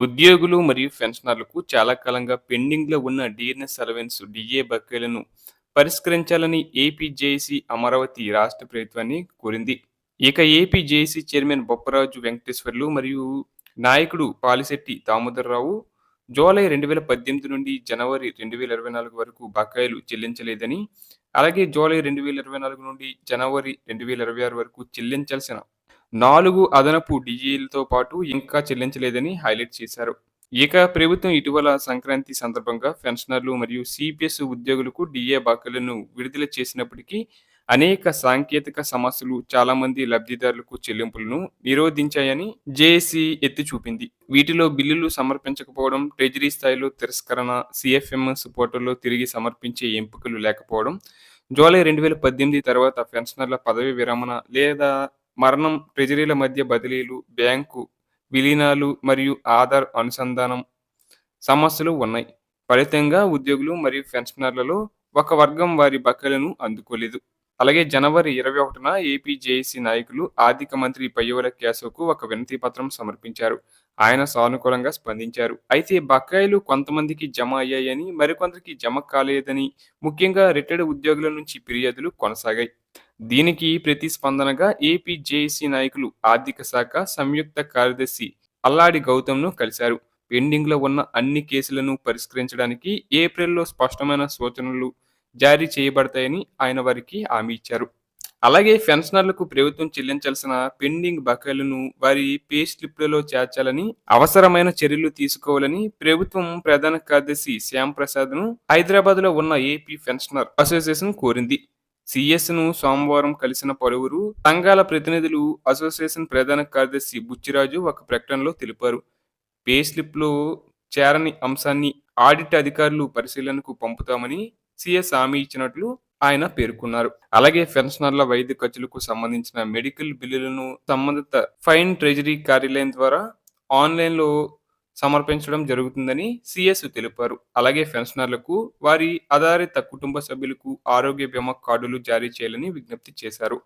ఉద్యోగులు మరియు పెన్షనర్లకు చాలా కాలంగా పెండింగ్‌లో ఉన్న డిఎన్ఎస్ అలవెన్స్, డిఏ బకాయిలను పరిష్కరించాలని ఏపీ జేఏసీ అమరావతి రాష్ట్ర ప్రభుత్వాన్ని కోరింది. ఇక AP JAC chairman Bopparaju Venkateswarlu మరియు నాయకుడు పాలిశెట్టి దామోదరరావు జూలై 2018 నుండి జనవరి 2024 వరకు బకాయిలు చెల్లించలేదని, అలాగే జూలై 2024 నుండి జనవరి 2026 వరకు చెల్లించాల్సిన 4 అదనపు డీఏలతో పాటు ఇంకా చెల్లించలేదని హైలైట్ చేశారు. ఇక ప్రభుత్వం ఇటీవల సంక్రాంతి సందర్భంగా పెన్షనర్లు మరియు సిపిఎస్ ఉద్యోగులకు డీఏ బకాయిలను విడుదల చేసినప్పటికీ అనేక సాంకేతిక సమస్యలు చాలా మంది లబ్ధిదారులకు చెల్లింపులను నిరోధించాయని జేఏసీ ఎత్తి చూపింది. వీటిలో బిల్లులు సమర్పించకపోవడం, ట్రెజరీ స్థాయిలో తిరస్కరణ, సిఎఫ్ఎంఎస్ పోర్టల్లో తిరిగి సమర్పించే ఎంపికలు లేకపోవడం, జూలై 2018 తర్వాత పెన్షనర్ల పదవీ విరమణ లేదా మరణం, ట్రెజరీల మధ్య బదిలీలు, బ్యాంకు విలీనాలు మరియు ఆధార్ అనుసంధానం సమస్యలు ఉన్నాయి. ఫలితంగా ఉద్యోగులు మరియు పెన్షనర్లలో ఒక వర్గం వారి బకాయిలను అందుకోలేదు. అలాగే జనవరి 21న ఏపీ జేఏసీ నాయకులు ఆర్థిక మంత్రి పయ్యావుల కేశవ్‌కు ఒక వినతి పత్రం సమర్పించారు. ఆయన సానుకూలంగా స్పందించారు. అయితే బకాయిలు కొంతమందికి జమ అయ్యాయని, మరికొందరికి జమ కాలేదని, ముఖ్యంగా రిటైర్డ్ ఉద్యోగుల నుంచి ఫిర్యాదులు కొనసాగాయి. దీనికి ప్రతిస్పందనగా ఏపీ జేఏసీ నాయకులు ఆర్థిక శాఖ సంయుక్త కార్యదర్శి అల్లాడి గౌతమ్‌ను కలిశారు. పెండింగ్‌లో ఉన్న అన్ని కేసులను పరిష్కరించడానికి ఏప్రిల్‌లో స్పష్టమైన సూచనలు జారీ చేయబడతాయని ఆయన వారికి హామీ ఇచ్చారు. అలాగే పెన్షనర్లకు ప్రభుత్వం చెల్లించాల్సిన పెండింగ్ బకాయిలను వారి పే స్లిప్‌లలో చేర్చాలని, అవసరమైన చర్యలు తీసుకోవాలని ప్రభుత్వం ప్రధాన కార్యదర్శి శ్యామ్ ప్రసాద్‌ను హైదరాబాద్‌లో ఉన్న ఏపీ పెన్షనర్ అసోసియేషన్ కోరింది. సీఎస్‌ను సోమవారం కలిసిన పలువురు సంఘాల ప్రతినిధులు అసోసియేషన్ ప్రధాన కార్యదర్శి బుచ్చిరాజు ఒక ప్రకటనలో తెలిపారు. పే స్లిప్‌లో చేరని అంశాన్ని ఆడిట్ అధికారులు పరిశీలనకు పంపుతామని సీఎస్ హామీ ఇచ్చినట్లు ఆయన పేర్కొన్నారు. అలాగే పెన్షనర్ల వైద్య ఖర్చులకు సంబంధించిన మెడికల్ బిల్లులను సంబంధిత ఫైన్ ట్రెజరీ కార్యాలయం ద్వారా ఆన్‌లైన్‌లో సమర్పించడం జరుగుతుందని సీఎస్ తెలిపారు. అలాగే పెన్షనర్లకు వారి ఆధారిత కుటుంబ సభ్యులకు ఆరోగ్య బీమా కార్డులు జారీ చేయాలని విజ్ఞప్తి చేశారు.